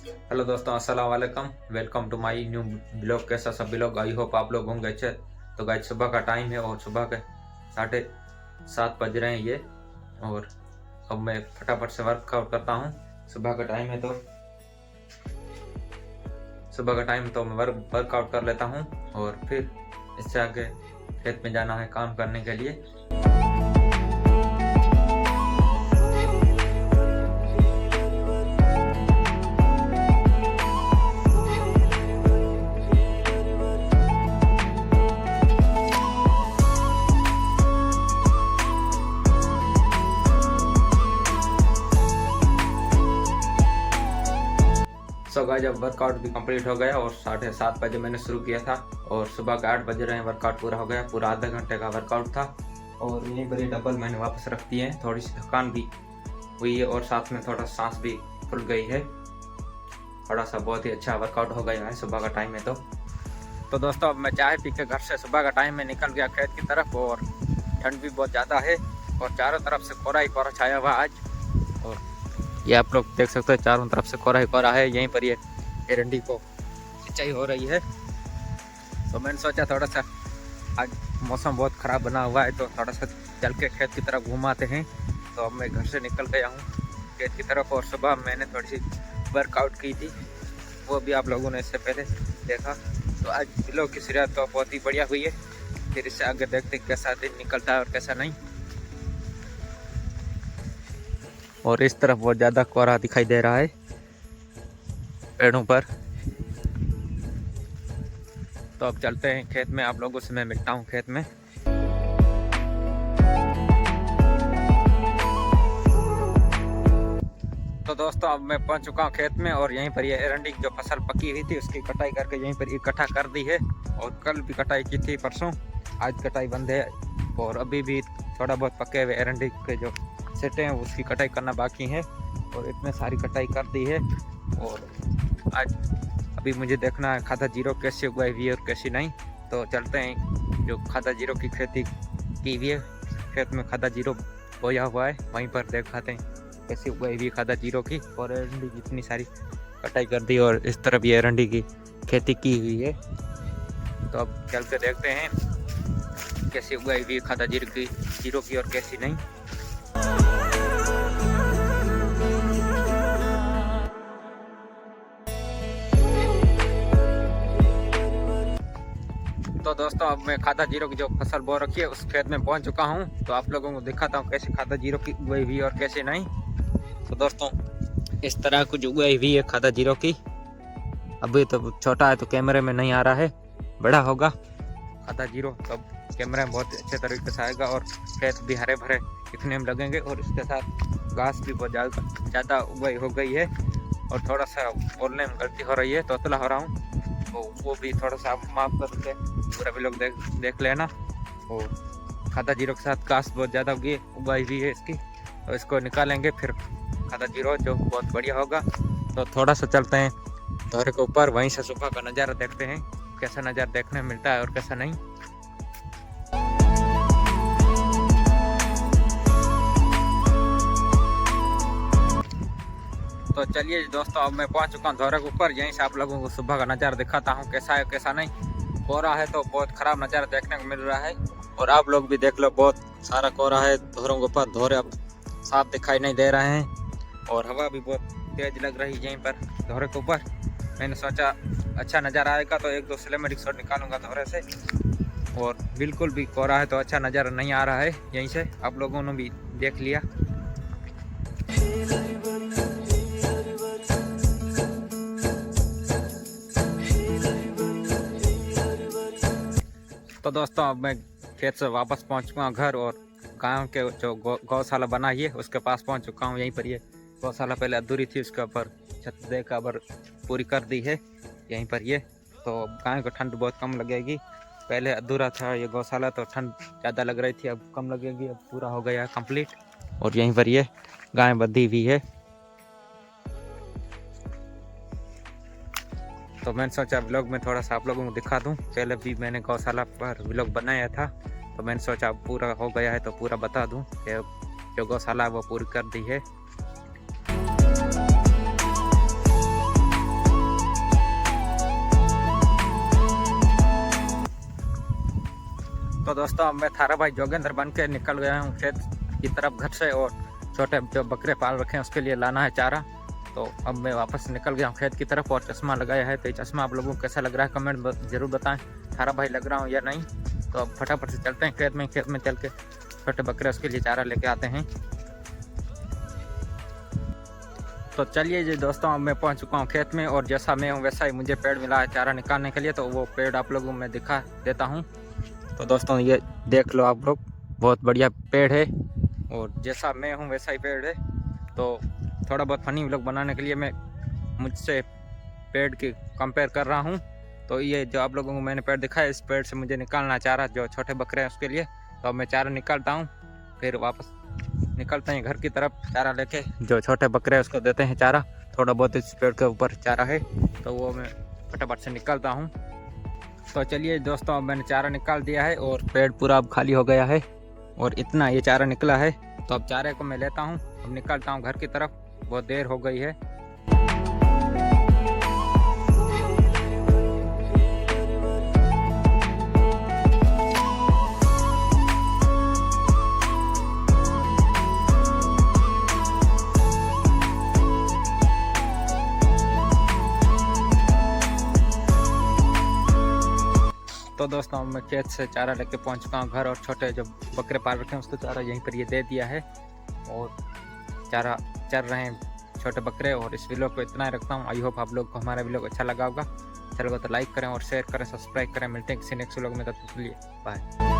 Hello दोस्तों, अस्सलाम वालेकुम। Welcome to my new blog. कैसा सब लोग? आई होप आप लोग होंगे अच्छे। तो गाइस, सुबह का टाइम है और सुबह के 7:30 बज रहे हैं ये। और अब मैं फटाफट से वर्कआउट करता हूँ। सुबह का टाइम है तो मैं वर्कआउट कर लेता हूँ और फिर इससे आगे खेत में जाना है काम करने के लिए। सो गाइस, अब वर्कआउट भी कंप्लीट हो गया और 7:30 बजे मैंने शुरू किया था और सुबह के 8 बज रहे हैं। वर्कआउट पूरा हो गया, पूरा आधा घंटे का वर्कआउट था। और यहीं पर ये डबल मैंने वापस रख दिए हैं। थोड़ी सी थकान भी हुई है और साथ में थोड़ा सांस भी खुल गई है। थोड़ा सा बहुत ही अच्छा वर्कआउट हो गया है सुबह का टाइम में। तो दोस्तों, अब मैं चाय पी के घर से सुबह का टाइम में निकल गया खेत की तरफ। और ठंड भी बहुत ज़्यादा है और चारों तरफ से कोहरा ही कोहरा छाया हुआ आज। और ये आप लोग देख सकते हैं, चारों तरफ से कोहरा ही कोहरा है। यहीं पर ये एरंडी को सिंचाई हो रही है। तो मैंने सोचा थोड़ा सा आज मौसम बहुत ख़राब बना हुआ है तो थोड़ा सा चल के खेत की तरफ घुमाते हैं। तो अब मैं घर से निकल गया हूँ खेत की तरफ। और सुबह मैंने थोड़ी सी वर्कआउट की थी, वो भी आप लोगों ने इससे पहले देखा। तो आज बिलों की शुरुआत तो बहुत ही बढ़िया हुई है। फिर इससे आगे देखते कैसा दिन निकलता है और कैसा नहीं। और इस तरफ बहुत ज़्यादा कोहरा दिखाई दे रहा है पेड़ों पर। तो अब चलते हैं खेत में, आप लोगों से मैं मिलता हूँ खेत में। तो दोस्तों, अब मैं पहुँच चुका हूँ खेत में और यहीं पर ये एरंडी की जो फसल पकी हुई थी उसकी कटाई करके यहीं पर इकट्ठा कर दी है। और कल भी कटाई की थी, परसों। आज कटाई बंद है और अभी भी थोड़ा बहुत पके हुए एरंडी के जो सेटे हैं उसकी कटाई करना बाकी है। और इतने सारी कटाई कर दी है। और आज अभी मुझे देखना है खादा जीरो कैसे उगाई हुई है और कैसी नहीं। तो चलते हैं, जो खादा जीरो की खेती की हुई है खेत में, खादा जीरो बोया हुआ है, वहीं पर दिखाते हैं कैसी उगाई हुई खादा जीरो की। और एरंडी की इतनी सारी कटाई कर दी और इस तरफ ये एरंडी की खेती की हुई है। तो अब चल के देखते हैं कैसी उगाई हुई खादा जीरो की और कैसी नहीं। तो दोस्तों, अब मैं खादा जीरो की जो फसल बो रखी है उस खेत में पहुंच चुका हूं। तो आप लोगों को दिखाता हूं कैसे खादा जीरो की उगाई हुई और कैसे नहीं। तो दोस्तों, इस तरह कुछ उगाई हुई है खादा जीरो की। अभी तो छोटा है तो कैमरे में नहीं आ रहा है, बड़ा होगा खादा जीरो तब कैमरे में बहुत अच्छे तरीके से आएगा। और खेत भी हरे भरे दिखने में लगेंगे और इसके साथ घास भी बहुत ज़्यादा उगाई हो गई है। और थोड़ा सा बोलने में गलती हो रही है, तोतला हो रहा हूँ, तो वो भी थोड़ा सा आप माफ कर के पूरा भी लोग देख लेना। और खादा जीरो के साथ घास बहुत ज़्यादा उगाई हुई है इसकी, तो इसको निकालेंगे फिर खादा जीरो जो बहुत बढ़िया होगा। तो थोड़ा सा चलते हैं धोरे के ऊपर, वहीं से सुबह का नज़ारा देखते हैं कैसा नज़ारा देखने में मिलता है और कैसा नहीं। तो चलिए दोस्तों, अब मैं पहुंच चुका हूँ धोरे के ऊपर। यहीं से आप लोगों को सुबह का नज़ारा दिखाता हूँ कैसा है कैसा नहीं। कोहरा है तो बहुत ख़राब नज़ारा देखने को मिल रहा है। और आप लोग भी देख लो, बहुत सारा कोहरा है धोरों के ऊपर। धोरे अब साफ दिखाई नहीं दे रहे हैं और हवा भी बहुत तेज़ लग रही है यहीं पर धोरे के ऊपर। मैंने सोचा अच्छा नज़ारा आएगा तो 1-2 सिनेमेटिक शॉट निकालूंगा धोरे से। और बिल्कुल भी कोहरा है तो अच्छा नज़ारा नहीं आ रहा है यहीं से, आप लोगों ने भी देख लिया। तो दोस्तों, अब मैं खेत से वापस पहुंच चुका हूँ घर। और गांव के जो गौशाला बनाई है उसके पास पहुंच चुका हूँ। यहीं पर ये गौशाला पहले अधूरी थी, उसके ऊपर छत देकर पूरी कर दी है यहीं पर ये। तो गाय को ठंड बहुत कम लगेगी। पहले अधूरा था ये गौशाला तो ठंड ज़्यादा लग रही थी, अब कम लगेगी, अब पूरा हो गया कंप्लीट। और यहीं पर ये गाय बंधी हुई है। तो मैंने सोचा व्लॉग में थोड़ा सा आप लोगों को दिखा दूं। पहले भी मैंने गौशाला पर व्लॉग बनाया था, तो मैंने सोचा पूरा हो गया है तो पूरा बता दूं कि जो गौशाला वो पूरी कर दी है। दोस्तों अब मैं थारा भाई जोगेंद्र बन के निकल गया हूँ खेत की तरफ घर से, और छोटे जो बकरे पाल रखे हैं उसके लिए लाना है चारा। तो अब मैं वापस निकल गया हूँ खेत की तरफ और चश्मा लगाया है। तो ये चश्मा आप लोगों को कैसा लग रहा है कमेंट जरूर बताएं, थारा भाई लग रहा हूँ या नहीं। तो अब फटाफट से चलते हैं खेत में चल के छोटे बकरे उसके लिए चारा लेके आते हैं। तो चलिए जी दोस्तों, अब मैं पहुंच चुका हूं खेत में, और जैसा मैं हूं वैसा ही मुझे पेड़ मिला है चारा निकालने के लिए। तो वो पेड़ आप लोगों को मैं दिखा देता हूं। तो दोस्तों ये देख लो आप लोग, बहुत बढ़िया पेड़ है, और जैसा मैं हूं वैसा ही पेड़ है। तो थोड़ा बहुत फनी व्लॉग बनाने के लिए मैं मुझसे पेड़ की कंपेयर कर रहा हूँ। तो ये जो आप लोगों को मैंने पेड़ दिखाया, इस पेड़ से मुझे निकालना चारा जो छोटे बकरे हैं उसके लिए। तो अब मैं चारा निकालता हूँ, फिर वापस निकलते हैं घर की तरफ चारा लेके। जो छोटे बकरे हैं उसको देते हैं चारा, थोड़ा बहुत इस पेड़ के ऊपर चारा है तो वो मैं फटाफट से निकलता हूँ। तो चलिए दोस्तों, अब मैंने चारा निकाल दिया है और पेड़ पूरा अब खाली हो गया है, और इतना ये चारा निकला है। तो अब चारे को मैं लेता हूँ, अब निकलता हूँ घर की तरफ, बहुत देर हो गई है। तो दोस्तों मैं खेत से चारा लेके पहुंच चुका हूँ घर, और छोटे जो बकरे पाल रखे हैं उसको चारा यहीं पर ये दे दिया है, और चारा चर रहे हैं छोटे बकरे। और इस वीडियो को इतना ही रखता हूँ। आई होप आप लोग को हमारा वीडियो अच्छा लगा होगा। चलो तो लाइक करें और शेयर करें, सब्सक्राइब करें। मिलते हैं किसी नेक्स्ट वीडियो में, तब तक के लिए बाय।